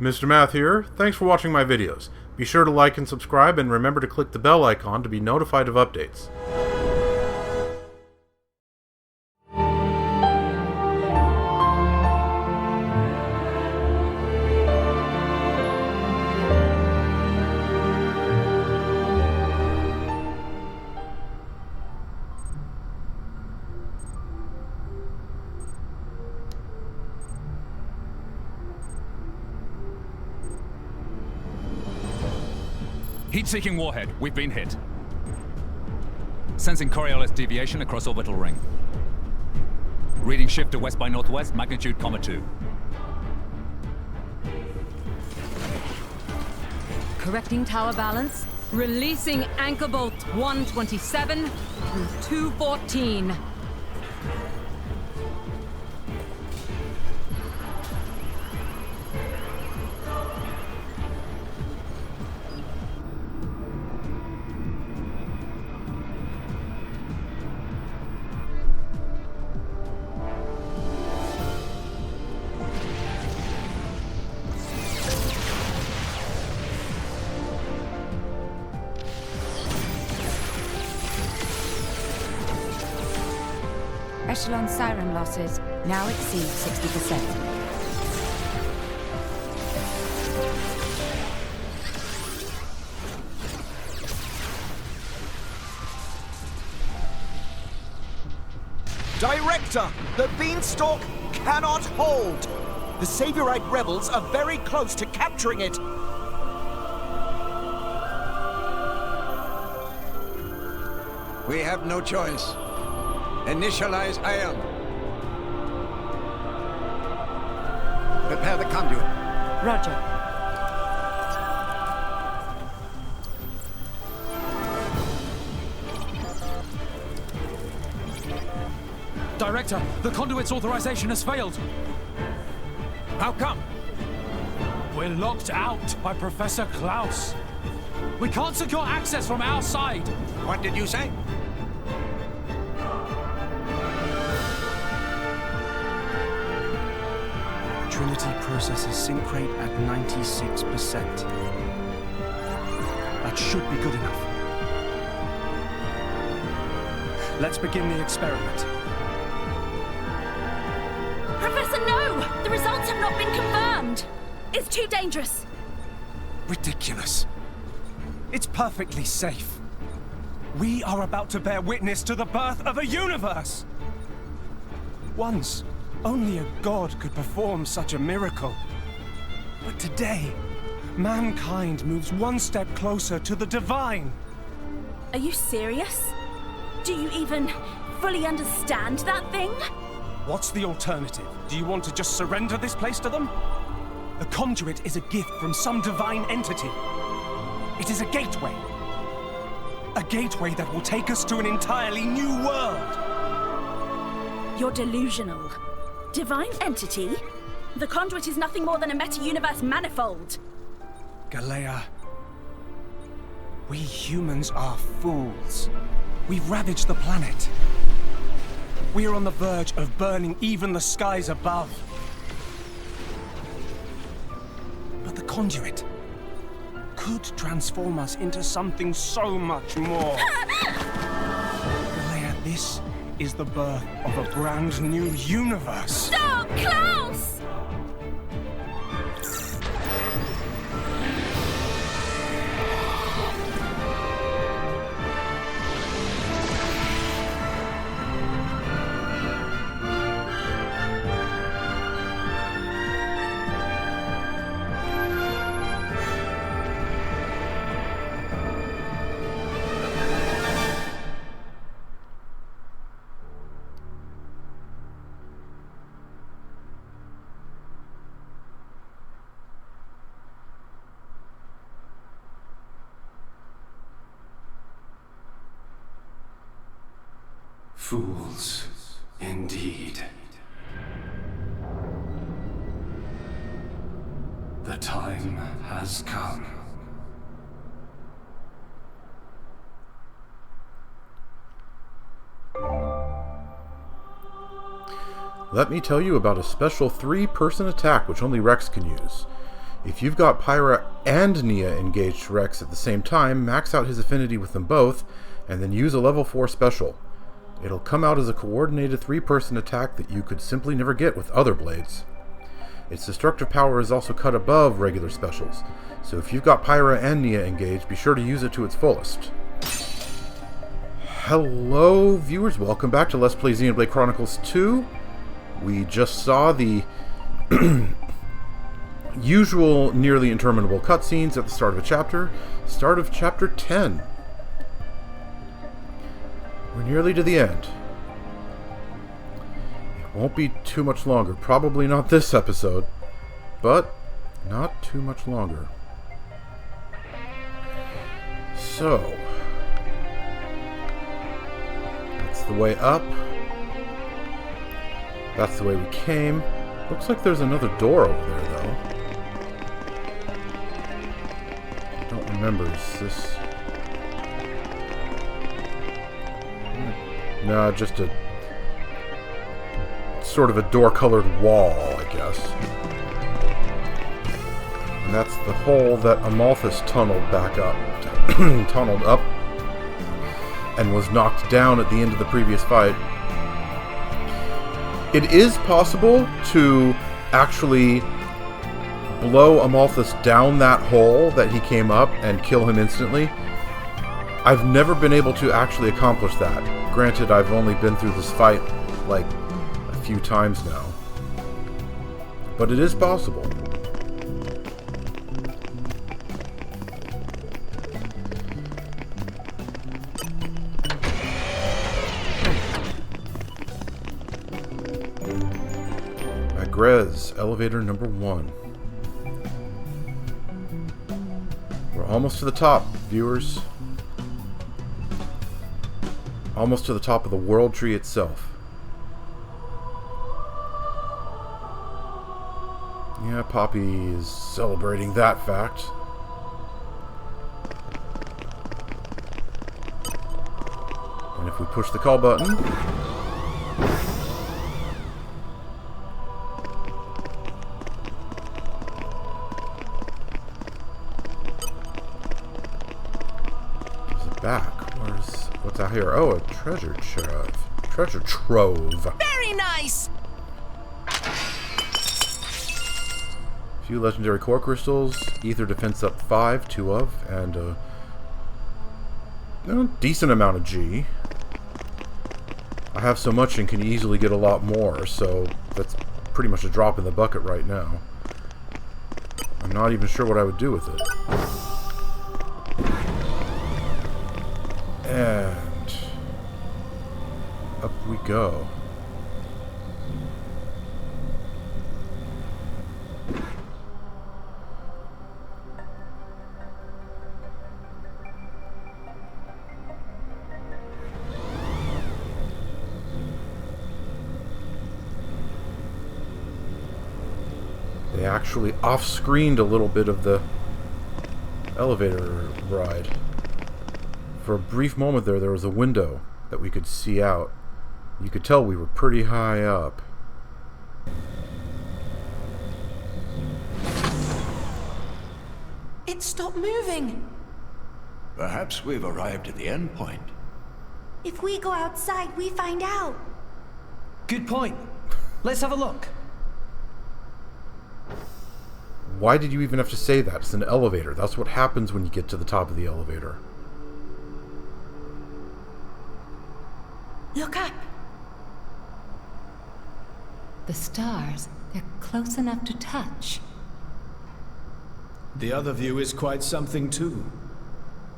Mr. Math here. Thanks for watching my videos. Be sure to like and subscribe, and remember to click the bell icon to be notified of updates. Heat-seeking warhead. We've been hit. Sensing Coriolis deviation across orbital ring. Reading shift to west by northwest, magnitude, 2. Correcting tower balance. Releasing anchor bolt 127 through 214. Echelon siren losses now exceed 60%. Director! The Beanstalk cannot hold! The Saviorite rebels are very close to capturing it! We have no choice. Initialize ion. Prepare the conduit. Roger. Director, the conduit's authorization has failed. How come? We're locked out by Professor Klaus. We can't secure access from our side. What did you say? Trinity processes sync rate at 96%. That should be good enough. Let's begin the experiment. Professor, no! The results have not been confirmed! It's too dangerous! Ridiculous. It's perfectly safe. We are about to bear witness to the birth of a universe! Once, only a god could perform such a miracle. But today, mankind moves one step closer to the divine. Are you serious? Do you even fully understand that thing? What's the alternative? Do you want to just surrender this place to them? The conduit is a gift from some divine entity. It is a gateway. A gateway that will take us to an entirely new world. You're delusional. Divine entity? The conduit is nothing more than a meta-universe manifold. Galea, we humans are fools. We've ravaged the planet. We are on the verge of burning even the skies above. But the conduit could transform us into something so much more. Galea, this is the birth of a brand new universe. Stop, Klaus! Fools, indeed. The time has come. Let me tell you about a special 3-person attack which only Rex can use. If you've got Pyra and Nia engaged Rex at the same time, max out his affinity with them both, and then use a level 4 special. It'll come out as a coordinated 3-person attack that you could simply never get with other blades. Its destructive power is also cut above regular specials, so if you've got Pyra and Nia engaged, be sure to use it to its fullest. Hello viewers, welcome back to Let's Play Xenoblade Chronicles 2. We just saw the usual nearly interminable cutscenes at the start of a chapter. Start of chapter 10. We're nearly to the end. It won't be too much longer. Probably not this episode, but not too much longer. So, that's the way up. That's the way we came. Looks like there's another door over there, though. I don't remember. Is this... No, just a... sort of a door-colored wall, I guess. And that's the hole that Amalthus tunneled back up. Tunneled up. And was knocked down at the end of the previous fight. It is possible to actually blow Amalthus down that hole that he came up and kill him instantly. I've never been able to actually accomplish that. Granted, I've only been through this fight like a few times now. But it is possible. Grez, elevator number 1. We're almost to the top, viewers. Almost to the top of the world tree itself. Yeah, Poppy is celebrating that fact. And if we push the call button... back. What's out here? Oh, a treasure trove. Treasure trove. Very nice. A few legendary core crystals, ether defense up 5, 2 of, and a decent amount of G. I have so much and can easily get a lot more, so that's pretty much a drop in the bucket right now. I'm not even sure what I would do with it. And up we go. They actually off-screened a little bit of the elevator ride. For a brief moment there was a window that we could see out. You could tell we were pretty high up. It stopped moving. Perhaps we've arrived at the end point. If we go outside, we find out. Good point. Let's have a look. Why did you even have to say that? It's an elevator. That's what happens when you get to the top of the elevator. Look up. The stars, they're close enough to touch. The other view is quite something too.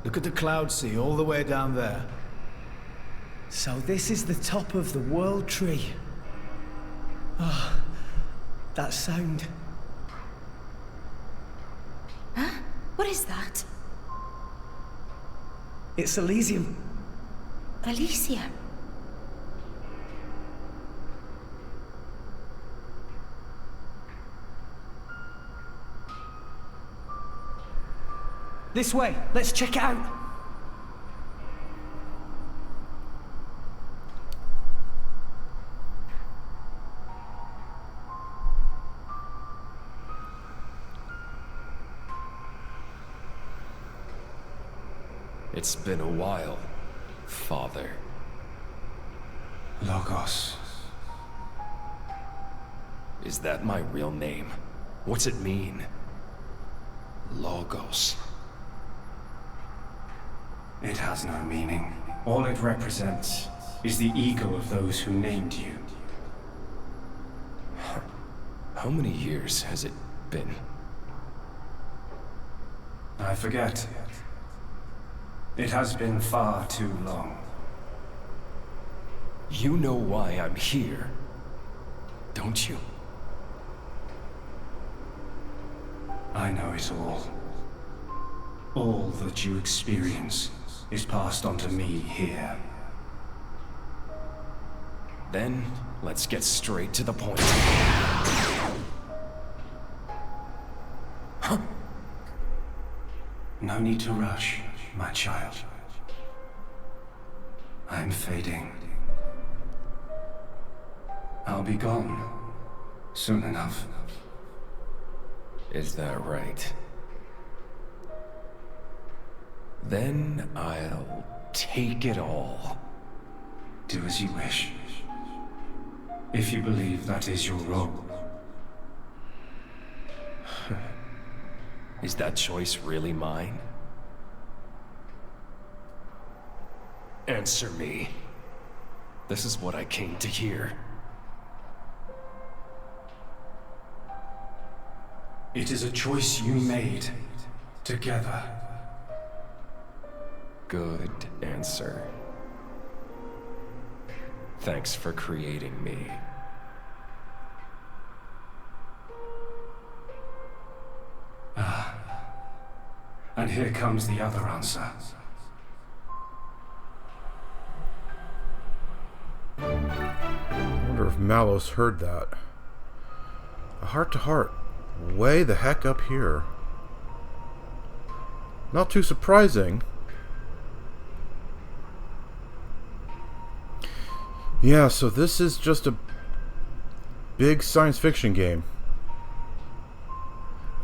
Look at the cloud sea all the way down there. So this is the top of the world tree. Oh, that sound. Huh? What is that? It's Elysium. Elysium. This way. Let's check it out. It's been a while, Father. Logos. Is that my real name? What's it mean? Logos. It has no meaning. All it represents is the ego of those who named you. How many years has it been? I forget. It has been far too long. You know why I'm here, don't you? I know it all. All that you experience is passed on to me here. Then, let's get straight to the point. Huh? No need to rush, my child. I'm fading. I'll be gone soon enough. Is that right? Then I'll take it all. Do as you wish. If you believe that is your role. Is that choice really mine? Answer me. This is what I came to hear. It is a choice you made together. Good answer. Thanks for creating me. And here comes the other answer. I wonder if Malos heard that. A heart-to-heart. Way the heck up here. Not too surprising. Yeah, so this is just a big science fiction game.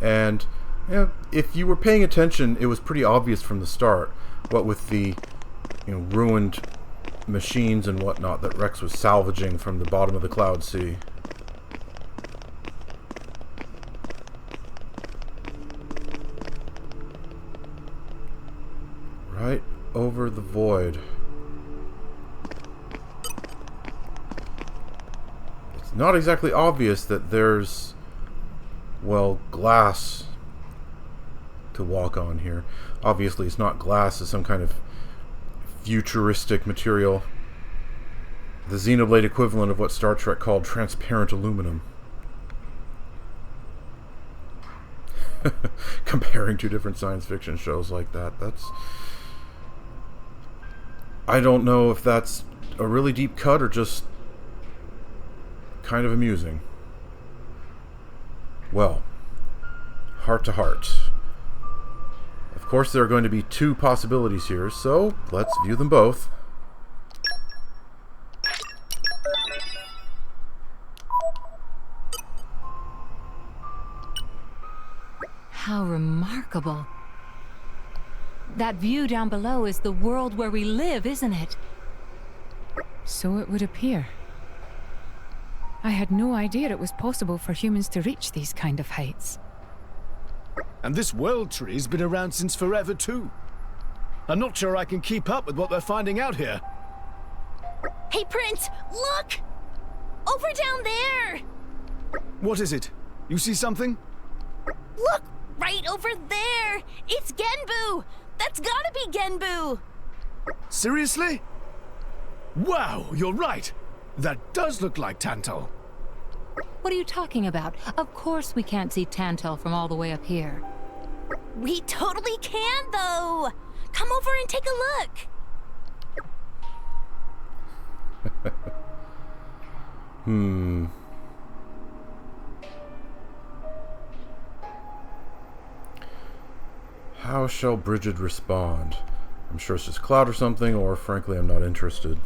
And if you were paying attention, it was pretty obvious from the start, what with the ruined machines and whatnot that Rex was salvaging from the bottom of the Cloud Sea. Right over the void. It's not exactly obvious that there's, well, glass to walk on here. Obviously it's not glass, it's some kind of futuristic material. The Xenoblade equivalent of what Star Trek called transparent aluminum. Comparing two different science fiction shows like that, that's... I don't know if that's a really deep cut or just kind of amusing. Well, heart to heart. Of course, there are going to be two possibilities here, so let's view them both. How remarkable. That view down below is the world where we live, isn't it? So it would appear. I had no idea it was possible for humans to reach these kind of heights. And this world tree's been around since forever too. I'm not sure I can keep up with what they're finding out here. Hey, Prince, look! Over down there! What is it? You see something? Look, right over there! It's Genbu! That's gotta be Genbu! Seriously? Wow, you're right! That does look like Tantal. What are you talking about? Of course we can't see Tantal from all the way up here. We totally can, though! Come over and take a look! How shall Bridget respond? I'm sure it's just Cloud or something, or frankly I'm not interested.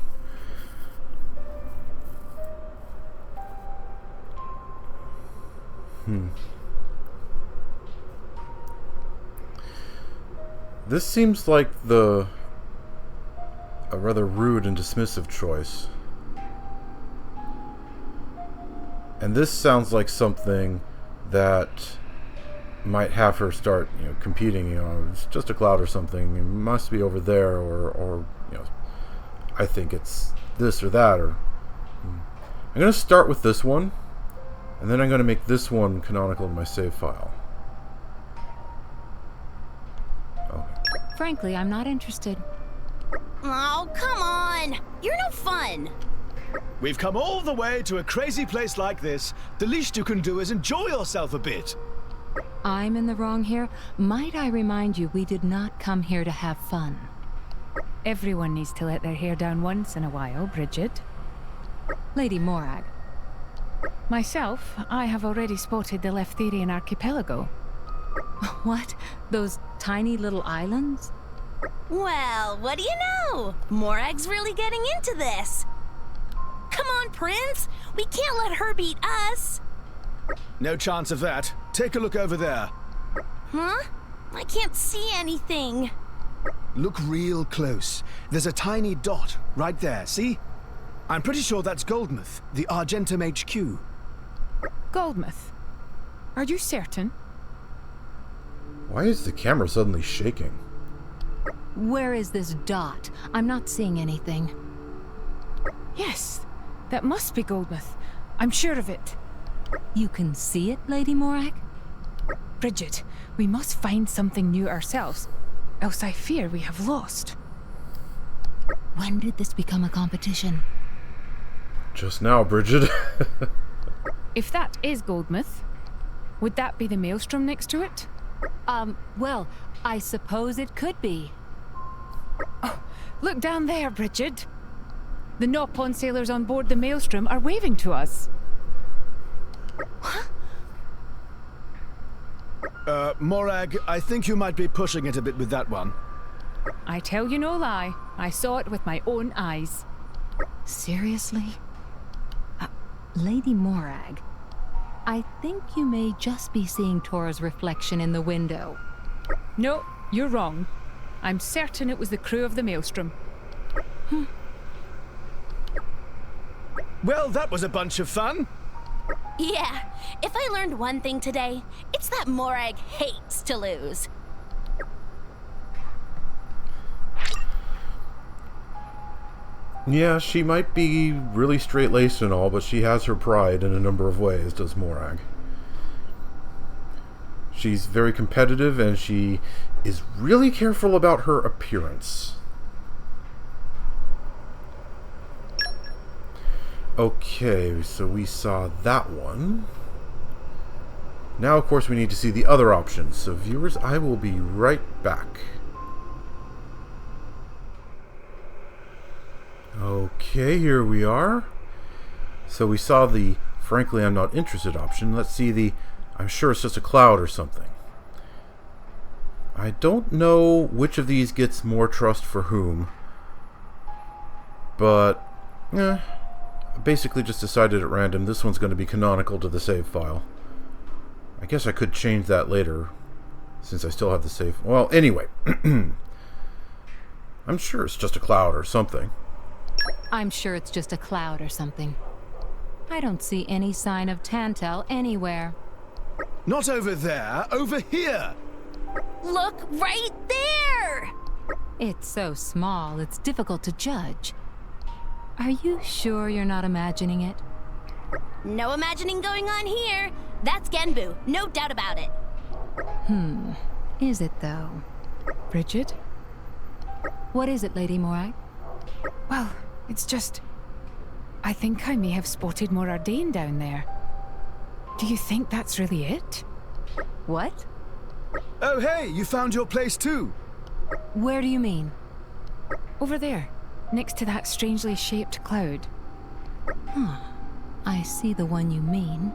This seems like a rather rude and dismissive choice. And this sounds like something that might have her start, competing, it's just a cloud or something. It must be over there, or I think it's this or that, or... I'm going to start with this one, and then I'm going to make this one canonical in my save file. Frankly, I'm not interested. Oh, come on! You're no fun! We've come all the way to a crazy place like this. The least you can do is enjoy yourself a bit. I'm in the wrong here. Might I remind you, we did not come here to have fun. Everyone needs to let their hair down once in a while, Bridget. Lady Morag. Myself, I have already spotted the Leftherian archipelago. What? Those tiny little islands? Well, what do you know? Morag's really getting into this. Come on, Prince! We can't let her beat us! No chance of that. Take a look over there. Huh? I can't see anything. Look real close. There's a tiny dot right there, see? I'm pretty sure that's Goldmouth, the Argentum HQ. Goldmouth? Are you certain? Why is the camera suddenly shaking? Where is this dot? I'm not seeing anything. Yes, that must be Goldmouth. I'm sure of it. You can see it, Lady Morag? Bridget, we must find something new ourselves, else I fear we have lost. When did this become a competition? Just now, Bridget. If that is Goldmouth, would that be the maelstrom next to it? Well, I suppose it could be. Oh, look down there, Bridget. The Nopon sailors on board the maelstrom are waving to us. Morag, I think you might be pushing it a bit with that one. I tell you no lie. I saw it with my own eyes. Seriously? Lady Morag, I think you may just be seeing Tora's reflection in the window. No, you're wrong. I'm certain it was the crew of the maelstrom. Well, that was a bunch of fun. Yeah, if I learned one thing today, it's that Morag hates to lose. Yeah, she might be really straight-laced and all, but she has her pride in a number of ways, does Morag. She's very competitive, and she is really careful about her appearance. Okay, so we saw that one. Now, of course, we need to see the other options. So, viewers, I will be right back. Okay, here we are. So we saw the frankly I'm not interested option. Let's see the I'm sure it's just a cloud or something. I don't know which of these gets more trust for whom, but I basically just decided at random this one's going to be canonical to the save file. I guess I could change that later since I still have the save. Well, anyway, I'm sure it's just a cloud or something. I'm sure it's just a cloud or something. I don't see any sign of Tantal anywhere. Not over there, over here! Look right there! It's so small, it's difficult to judge. Are you sure you're not imagining it? No imagining going on here. That's Genbu, no doubt about it. Is it though? Bridget? What is it, Lady Morag? Well, it's just... I think I may have spotted more Ardain down there. Do you think that's really it? What? Oh hey, you found your place too! Where do you mean? Over there, next to that strangely shaped cloud. I see the one you mean.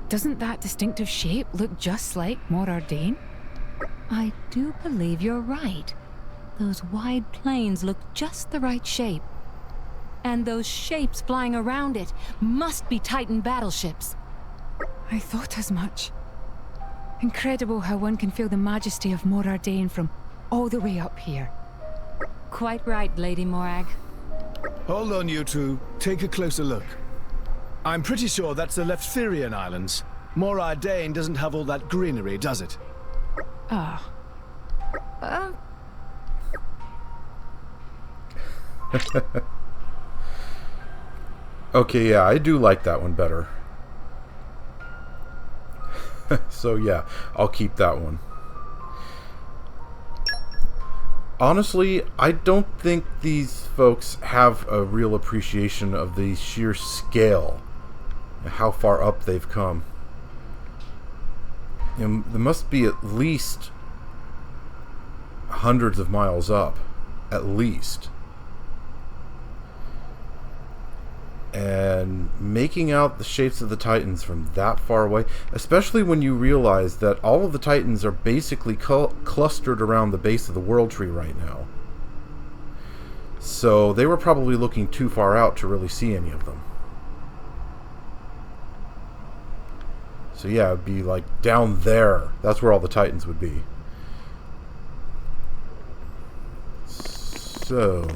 Doesn't that distinctive shape look just like Mor Ardain? I do believe you're right. Those wide plains look just the right shape. And those shapes flying around it must be Titan battleships. I thought as much. Incredible how one can feel the majesty of Mor Ardain from all the way up here. Quite right, Lady Morag. Hold on, you two. Take a closer look. I'm pretty sure that's the Leftherian Islands. Morai Dane doesn't have all that greenery, does it? Ah. Okay, yeah, I do like that one better. So yeah, I'll keep that one. Honestly, I don't think these folks have a real appreciation of the sheer scale and how far up they've come. You know, there must be at least hundreds of miles up. At least. And making out the shapes of the Titans from that far away, especially when you realize that all of the Titans are basically clustered around the base of the World Tree right now. So they were probably looking too far out to really see any of them. So yeah, it'd be like down there. That's where all the Titans would be. So,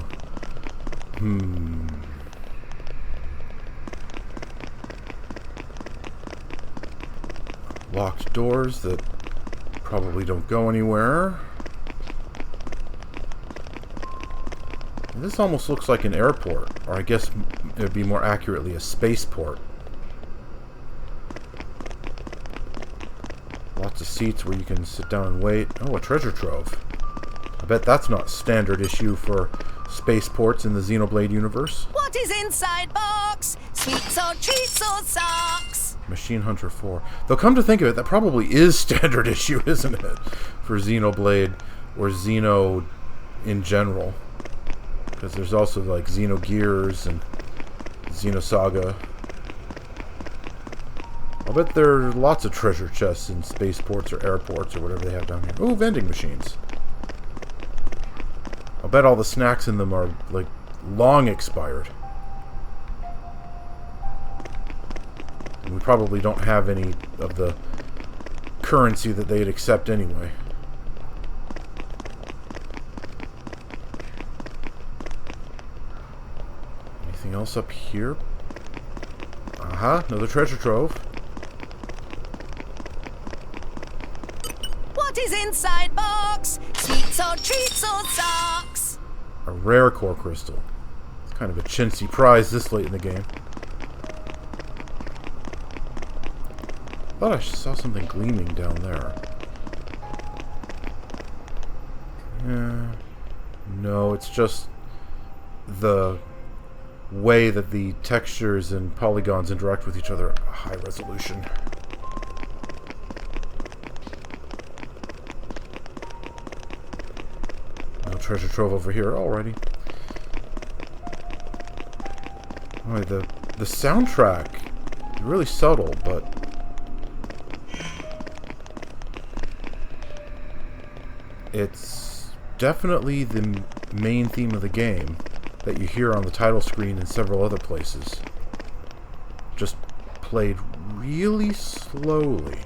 locked doors that probably don't go anywhere. And this almost looks like an airport, or I guess it would be more accurately a spaceport. Lots of seats where you can sit down and wait. Oh, a treasure trove. I bet that's not standard issue for spaceports in the Xenoblade universe. What is inside box? Sweets or treats or socks? Machine Hunter 4. Though come to think of it, that probably is standard issue, isn't it? For Xenoblade or Xeno in general. Because there's also like Xenogears and Xenosaga. I'll bet there are lots of treasure chests in spaceports or airports or whatever they have down here. Ooh, vending machines. I'll bet all the snacks in them are like long expired. And we probably don't have any of the currency that they'd accept anyway. Anything else up here? Aha, another treasure trove. What is inside box? Sweets or treats or socks? A rare core crystal. It's kind of a chintzy prize this late in the game. Thought I saw something gleaming down there. No, it's just the way that the textures and polygons interact with each other at a high resolution. No treasure trove over here already. Oh, the soundtrack is really subtle, but it's definitely the main theme of the game that you hear on the title screen and several other places. Just played really slowly.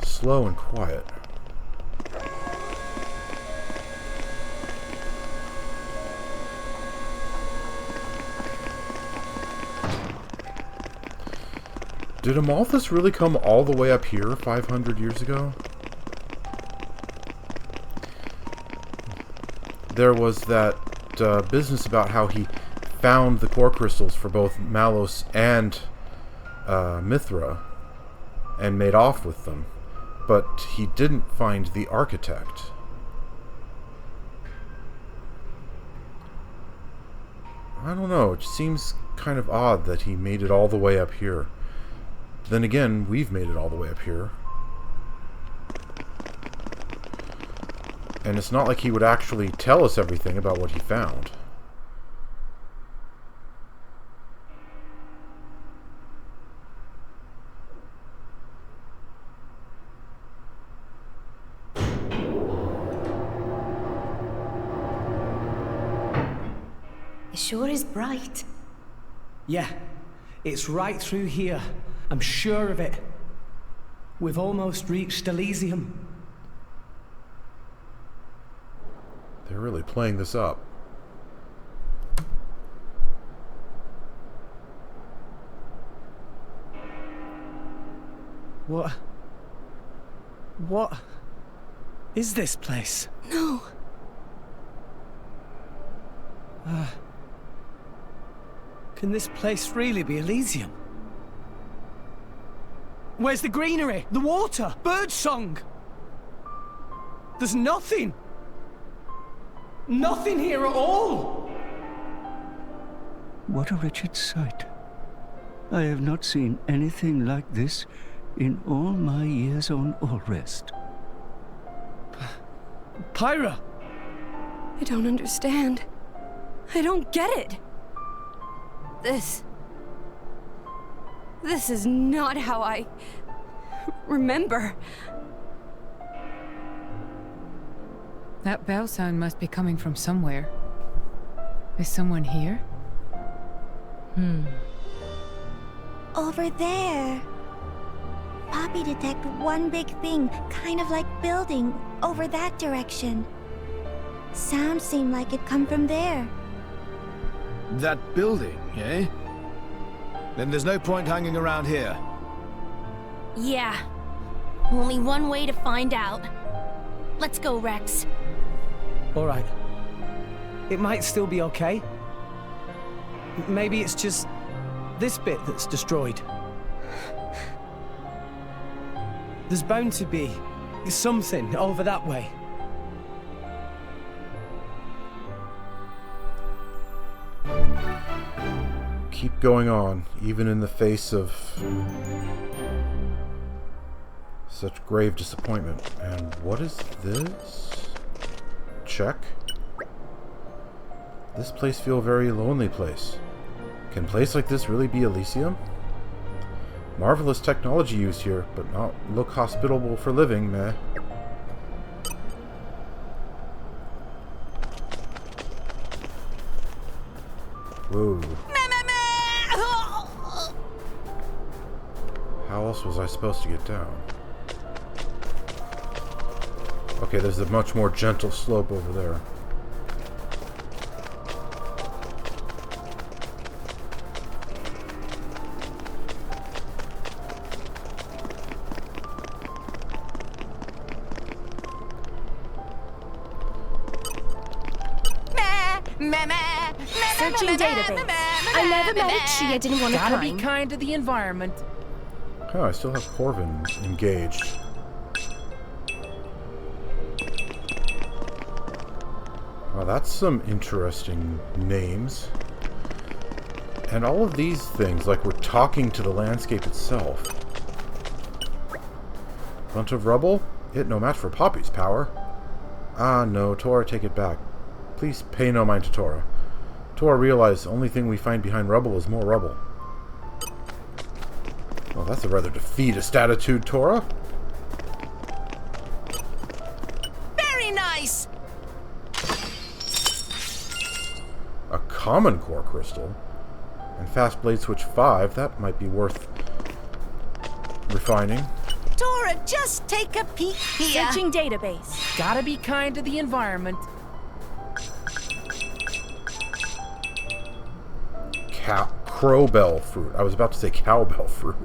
Slow and quiet. Did Amalthus really come all the way up here 500 years ago? There was that business about how he found the core crystals for both Malos and Mithra and made off with them, but he didn't find the architect. I don't know, it seems kind of odd that he made it all the way up here. Then again, we've made it all the way up here. And it's not like he would actually tell us everything about what he found. It sure is bright. Yeah, it's right through here. I'm sure of it. We've almost reached Elysium. really playing this up. What is this place? No. Can this place really be Elysium? Where's the greenery? The water? Birdsong? There's nothing! Nothing here at all! What a wretched sight. I have not seen anything like this in all my years on Allrest. Pyra! I don't understand. I don't get it. This is not how I remember. That bell sound must be coming from somewhere. Is someone here? Over there. Poppy detected one big thing, kind of like building, over that direction. Sound seemed like it come from there. That building, eh? Then there's no point hanging around here. Yeah. Only one way to find out. Let's go, Rex. Alright. It might still be okay. Maybe it's just this bit that's destroyed. There's bound to be something over that way. Keep going on, even in the face of such grave disappointment. And what is this? Check. This place feels a very lonely place. Can a place like this really be Elysium? Marvelous technology used here, but not look hospitable for living, meh. Whoa. How else was I supposed to get down? Okay, there's a much more gentle slope over there. Searching database. I never met a tree I didn't want to climb. Gotta be kind to the environment. Oh, I still have Corvin engaged. Well, that's some interesting names. And all of these things, like we're talking to the landscape itself. Bunch of rubble? It no match for Poppy's power. Ah, no, Tora, take it back. Please pay no mind to Tora. Tora realized the only thing we find behind rubble is more rubble. Well, that's a rather defeatist attitude, Tora. Very nice! A common core crystal. And fast blade switch 5, that might be worth refining. Tora, just take a peek here. Searching database. Gotta be kind to the environment. Crowbell fruit. I was about to say cowbell fruit.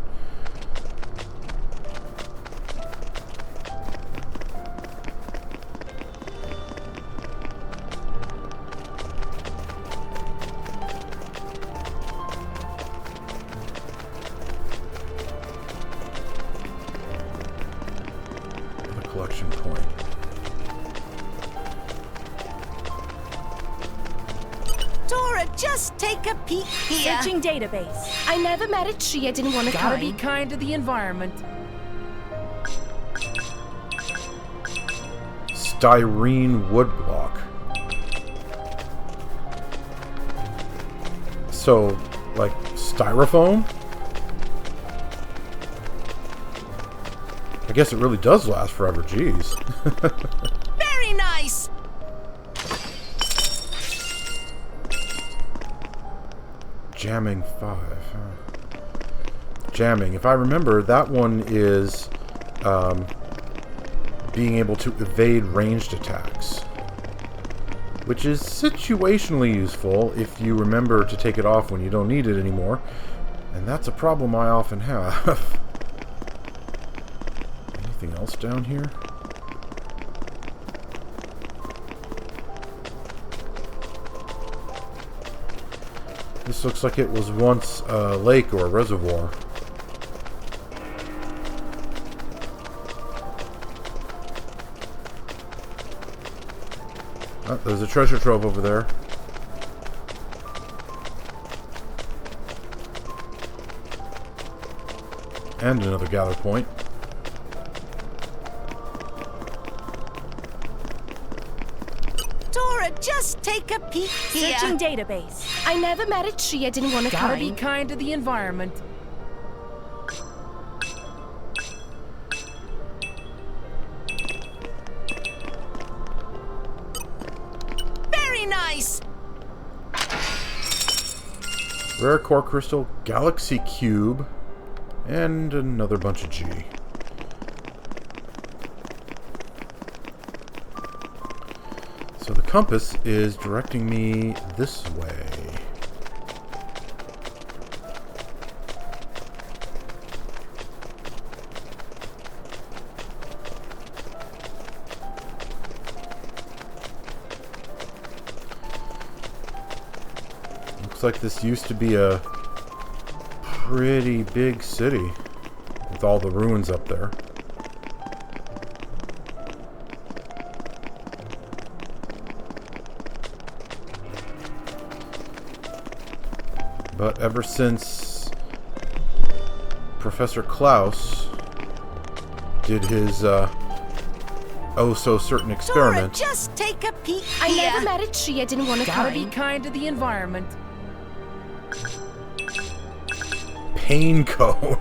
A collection point. Tora, just take a peek here. Searching database. I never met a tree I didn't want to climb. Gotta be kind to the environment. Styrene woodblock. So, like, styrofoam? I guess it really does last forever, jeez. Very nice! Jamming 5. Jamming. If I remember, that one is being able to evade ranged attacks. which is situationally useful if you remember to take it off when you don't need it anymore. And that's a problem I often have. Anything else down here? This looks like it was once a lake or a reservoir. Oh, there's a treasure trove over there. And another gather point. Dora, just take a peek here. Searching database. I never met a tree I didn't want to Gotta climb. be kind to the environment. Very nice. Rare core crystal, galaxy cube, and another bunch of G. So the compass is directing me this way. Looks like this used to be a pretty big city with all the ruins up there. But ever since Professor Klaus did his oh-so-certain experiment... Dora, just take a peek I here. never met a tree I didn't want to Gotta climb. be kind to the environment. Pain cone.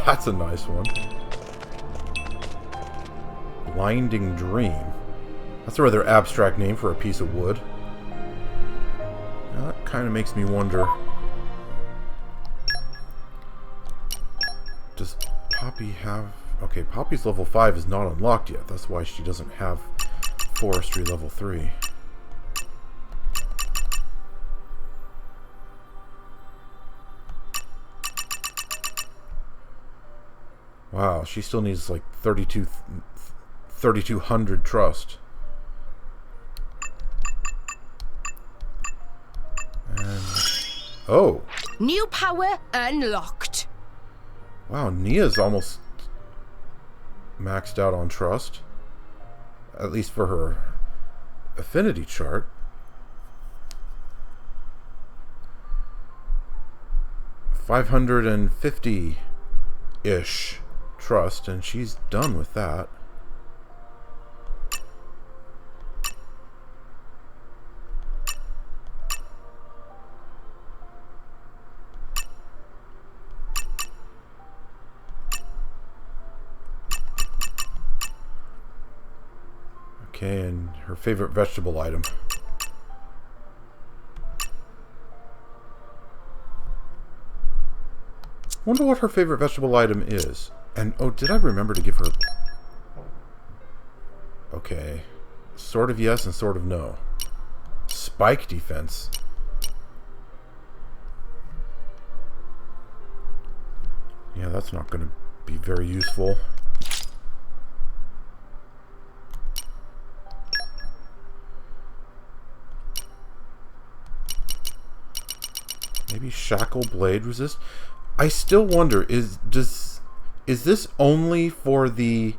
That's a nice one. Blinding dream. That's a rather abstract name for a piece of wood. Now that kind of makes me wonder. Does Poppy have... Okay, Poppy's level 5 is not unlocked yet. That's why she doesn't have Forestry level 3. Wow, she still needs like 3,200 trust. And, oh! New power unlocked. Wow, Nia's almost maxed out on trust. At least for her affinity chart. 550-ish trust, and she's done with that. Okay, and her favorite vegetable item. Wonder what her favorite vegetable item is. And, oh, did I remember to give her... Okay. Sort of yes and sort of no. Spike defense. Yeah, that's not going to be very useful. Maybe shackle blade resist. I still wonder, is this only for the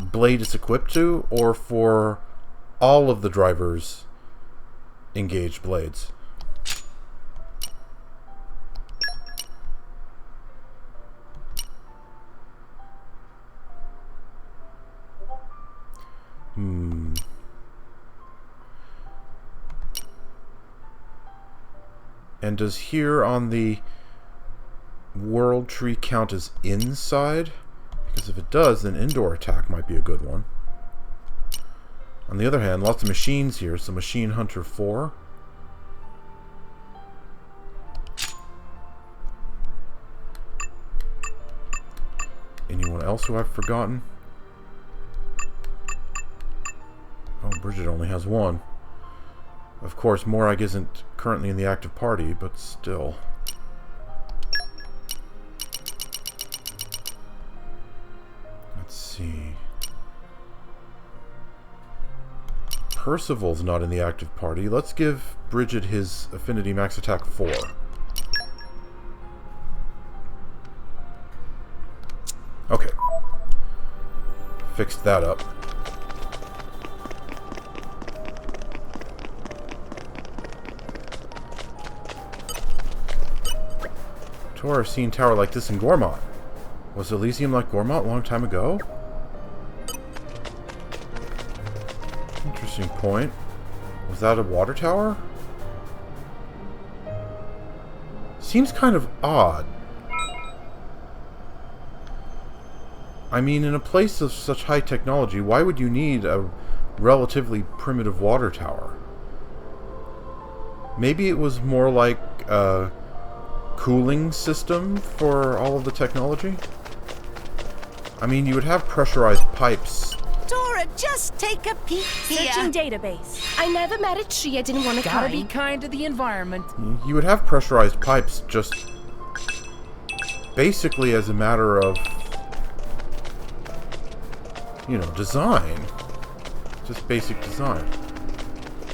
blade it's equipped to, or for all of the drivers' engaged blades? And does here on the world tree count as inside? Because if it does, then indoor attack might be a good one. On the other hand, lots of machines here, so Machine Hunter 4. Anyone else who I've forgotten? Oh, Bridget only has one. Of course, Morag isn't currently in the active party, but still. Let's see. Percival's not in the active party. Let's give Bridget his affinity max attack 4. Okay. Fixed that up. Tor, I've seen tower like this in Gormott. Was Elysium like Gormott a long time ago? Interesting point. Was that a water tower? Seems kind of odd. I mean, in a place of such high technology, why would you need a relatively primitive water tower? Maybe it was more like a cooling system for all of the technology? I mean, you would have pressurized pipes. Dora, just take a peek here. Searching database. I never married Shia, didn't want to Gotta come. be kind to the environment. You would have pressurized pipes just basically as a matter of, you know, design. Just basic design.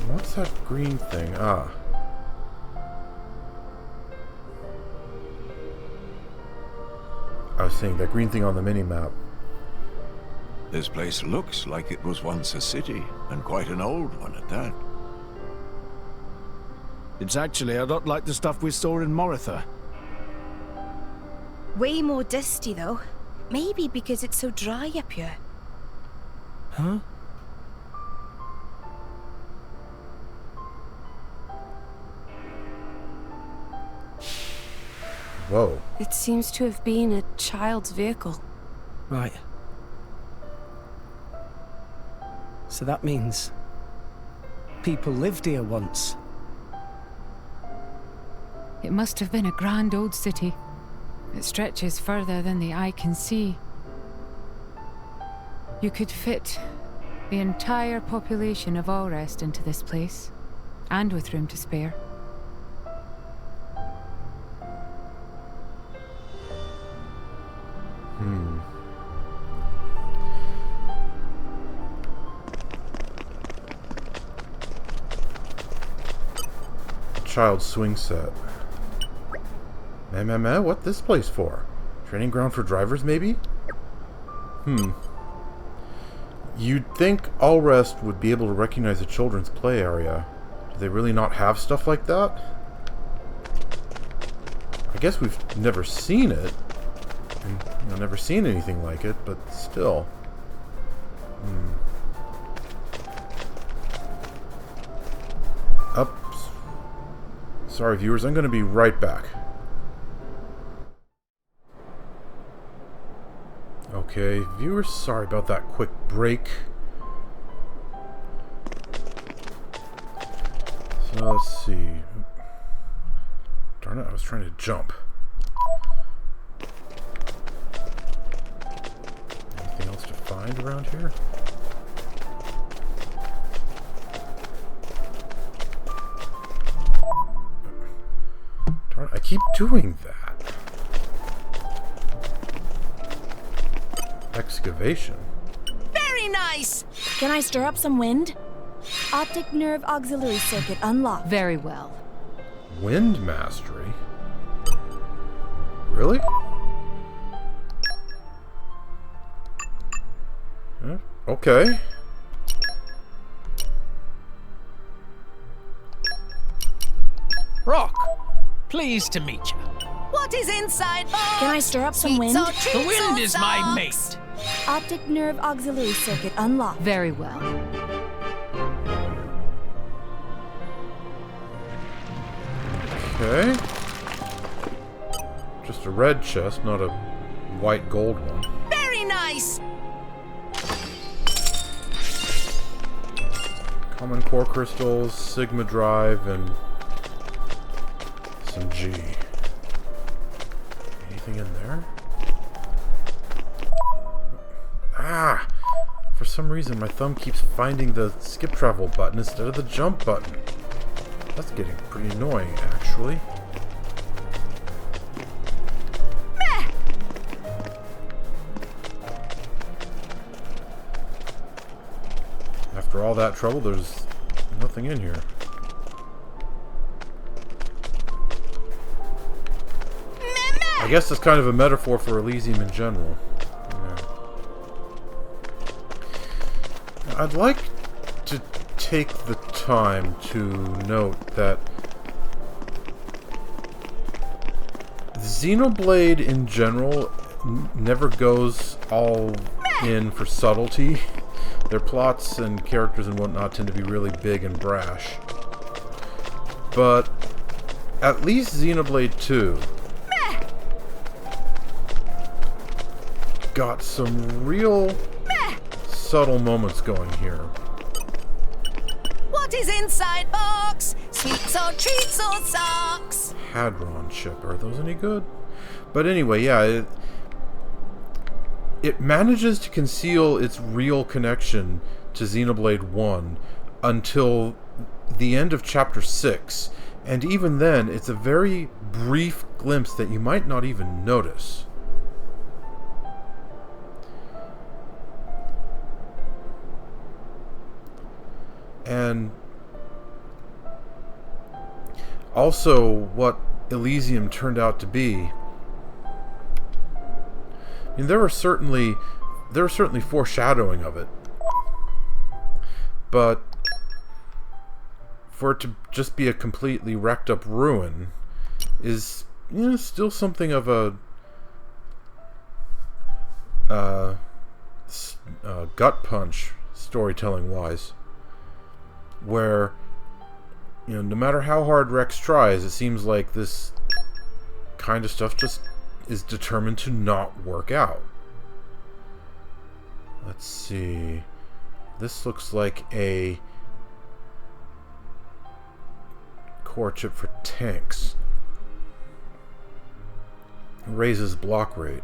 What's that green thing? Ah. I was saying that green thing on the mini-map. This place looks like it was once a city, and quite an old one at that. It's actually a lot like the stuff we saw in Moritha. Way more dusty, though. Maybe because it's so dry up here. Huh? Whoa. It seems to have been a child's vehicle. Right. So that means people lived here once. It must have been a grand old city. It stretches further than the eye can see. You could fit the entire population of Allrest into this place, and with room to spare. Child swing set. What this place for? Training ground for drivers, maybe? You'd think Allrest would be able to recognize a children's play area. Do they really not have stuff like that? I guess we've never seen it. And, you know, never seen anything like it, but still. Up. Sorry, viewers, I'm going to be right back. Okay, viewers, sorry about that quick break. So let's see. Darn it, I was trying to jump. Anything else to find around here? Darn it, I keep doing that. Excavation. Very nice! Can I stir up some wind? Optic nerve auxiliary circuit unlocked. Very well. Wind mastery? Really? Okay. Rock, pleased to meet you. What is inside? Can I stir up some wind? The wind is my mate. Optic nerve auxiliary circuit unlocked. Very well. Okay. Just a red chest, not a white gold one. Very nice! Common core crystals, Sigma drive, and some G. Anything in there? Ah! For some some reason my thumb keeps finding the skip travel button instead of the jump button. That's getting pretty annoying, actually. After all that trouble, there's nothing in here. I guess it's kind of a metaphor for Elysium in general. Yeah. I'd like to take the time to note that Xenoblade in general never goes all in for subtlety. Their plots and characters and whatnot tend to be really big and brash. But at least Xenoblade 2 got some real subtle moments going here. What is inside box? Sweets or treats or socks? Hadron chip, are those any good? But anyway, yeah, it manages to conceal its real connection to Xenoblade 1 until the end of Chapter 6. And even then, it's a very brief glimpse that you might not even notice. And also what Elysium turned out to be. I mean, there was certainly foreshadowing of it, but for it to just be a completely wrecked up ruin is, you know, still something of a gut punch storytelling wise, where, you know, no matter how hard Rex tries, it seems like this kind of stuff just is determined to not work out. Let's see. This looks like a core chip for tanks. Raises block rate.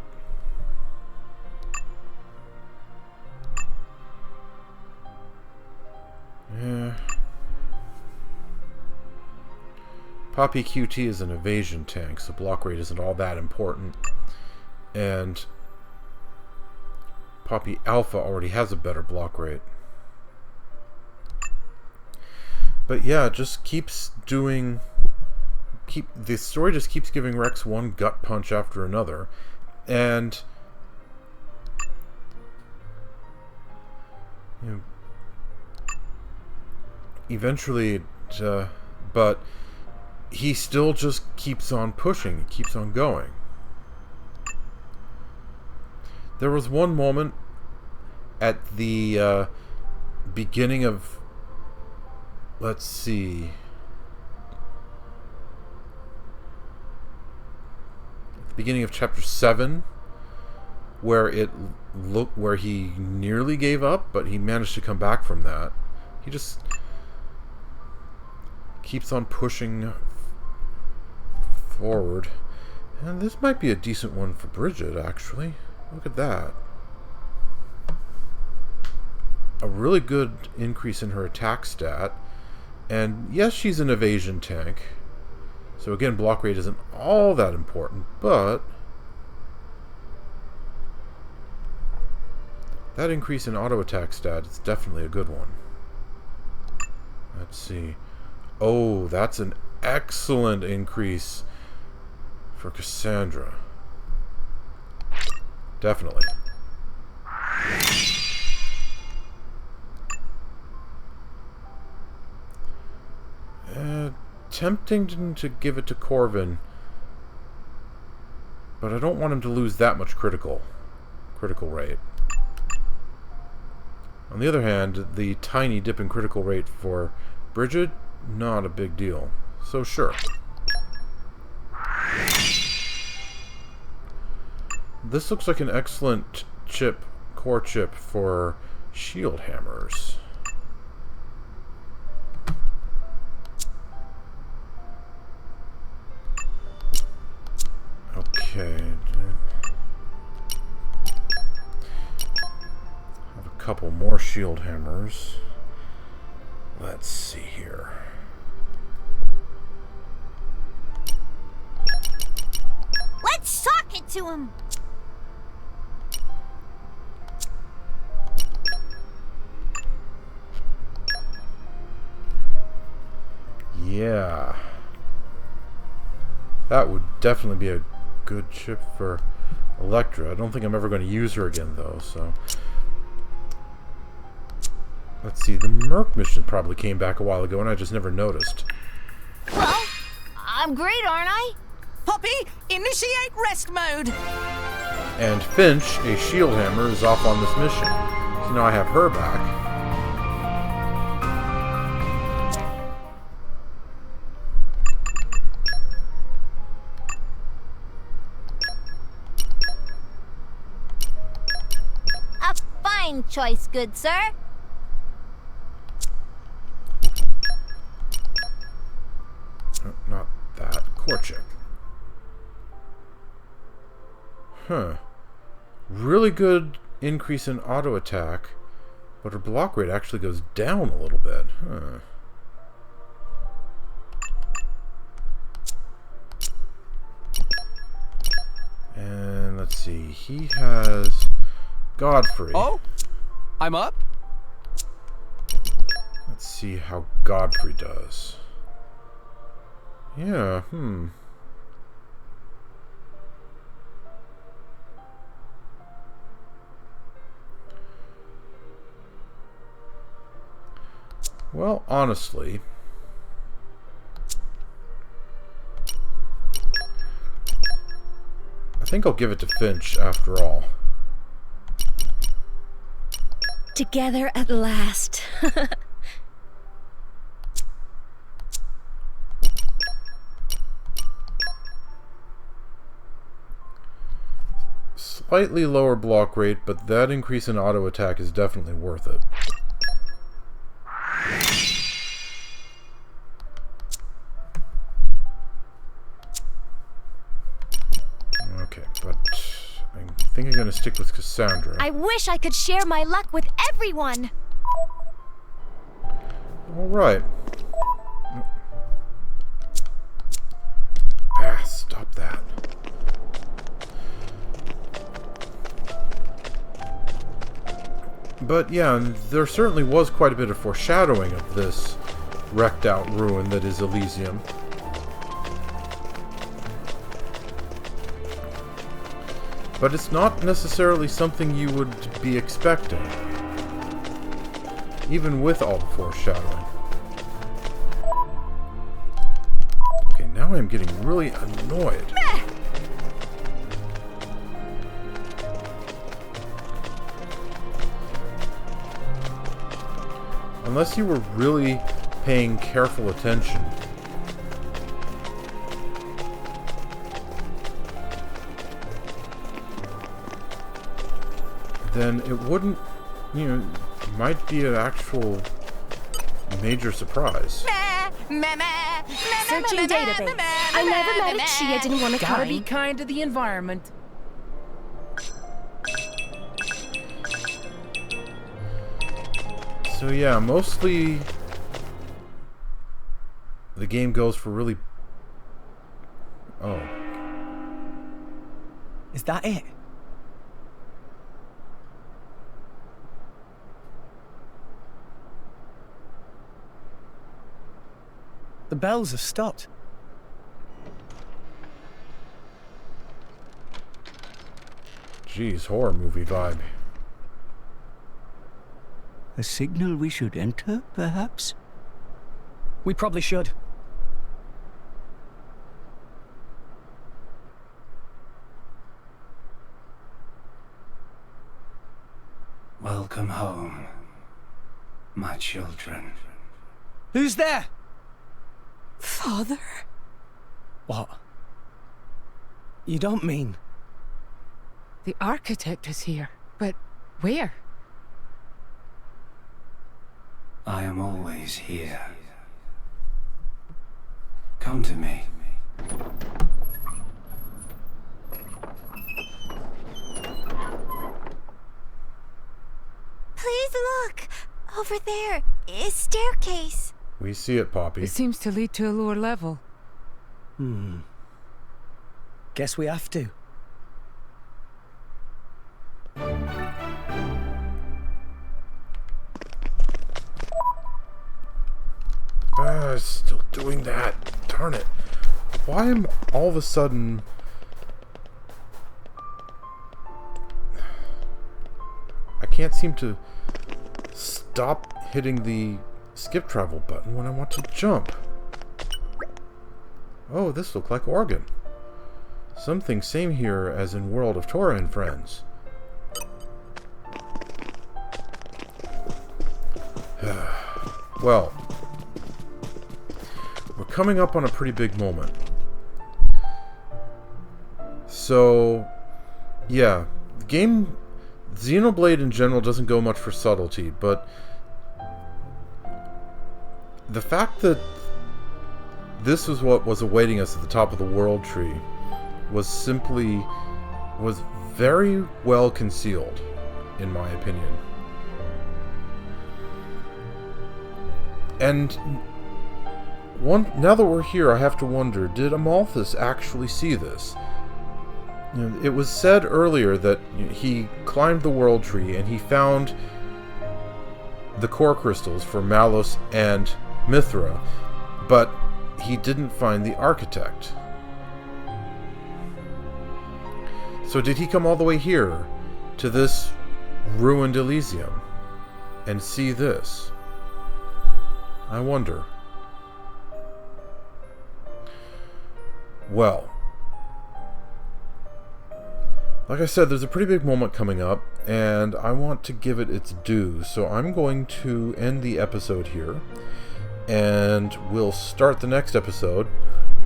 Yeah. Poppy QT is an evasion tank, so block rate isn't all that important. And Poppy Alpha already has a better block rate. But yeah, it just keeps doing... the story just keeps giving Rex one gut punch after another. And... you know, eventually, but he still just keeps on pushing, keeps on going. There was one moment at the beginning of, let's see, at the beginning of chapter 7, where where he nearly gave up, but he managed to come back from that. He just keeps on pushing forward. And this might be a decent one for Bridget, actually. Look at that. A really good increase in her attack stat. And yes, she's an evasion tank. So again, block rate isn't all that important, but that increase in auto attack stat is definitely a good one. Let's see. Oh, that's an excellent increase for Cassandra. Definitely. Tempting to give it to Corvin, but I don't want him to lose that much critical rate. On the other hand, the tiny dip in critical rate for Bridget, not a big deal. So sure. This looks like an excellent core chip for shield hammers. Okay. Have a couple more shield hammers. Let's see here. Let's sock it to him. Yeah. That would definitely be a good chip for Electra. I don't think I'm ever going to use her again, though, so... Let's see, the Merc mission probably came back a while ago and I just never noticed. Well, I'm great, aren't I? Poppy, initiate rest mode. And Finch, a shield hammer, is off on this mission. So now I have her back. A fine choice, good sir. Not that. Korchik. Huh. Really good increase in auto attack, but her block rate actually goes down a little bit. Huh. And let's see. He has Godfrey. Oh, I'm up. Let's see how Godfrey does. Yeah, Well, honestly, I think I'll give it to Finch after all. Together at last. Slightly lower block rate, but that increase in auto attack is definitely worth it. Okay, but I think I'm going to stick with Cassandra. I wish I could share my luck with everyone. Alright. Ah, stop that. But yeah, there certainly was quite a bit of foreshadowing of this wrecked out ruin that is Elysium. But it's not necessarily something you would be expecting, even with all the foreshadowing. Okay, now I'm getting really annoyed. Unless you were really paying careful attention. Then it wouldn't, might be an actual major surprise. Searching database. I never met a Chia didn't want to Gotta climb. be kind to the environment. So yeah, mostly the game goes for really... Oh. Is that it? The bells have stopped. Geez, horror movie vibe. A signal we should enter, perhaps? We probably should. Welcome home, my children. Who's there? Father? What? You don't mean... The architect is here, but where? I am always here. Come to me. Please Look! Over there! A staircase! We see it, Poppy. It seems to lead to a lower level. Guess we have to. Still doing that. Darn it. Why am all of a sudden... I can't seem to stop hitting the skip travel button when I want to jump. Oh, this looks like Oregon. Something same here as in World of Torah and Friends. Well, we're coming up on a pretty big moment. So, yeah, the game, Xenoblade in general doesn't go much for subtlety, but the fact that this was what was awaiting us at the top of the world tree was very well concealed, in my opinion. And now that we're here, I have to wonder, did Amalthus actually see this? You know, it was said earlier that he climbed the world tree and he found the core crystals for Malus and Mithra, but he didn't find the architect. So did he come all the way here to this ruined Elysium and see this? I wonder. Well, like I said, there's a pretty big moment coming up, and I want to give it its due, so I'm going to end the episode here, and we'll start the next episode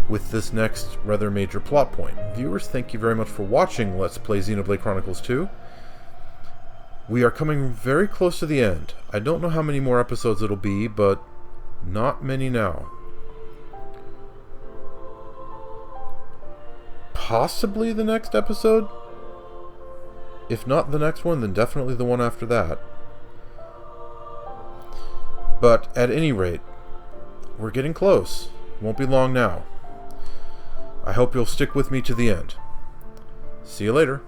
with this next rather major plot point. Viewers, thank you very much for watching Let's Play Xenoblade Chronicles 2. We are coming very close to the end. I don't know how many more episodes it'll be, but not many now. Possibly the next episode? If not the next one, then definitely the one after that. But at any rate, we're getting close. Won't be long now. I hope you'll stick with me to the end. See you later.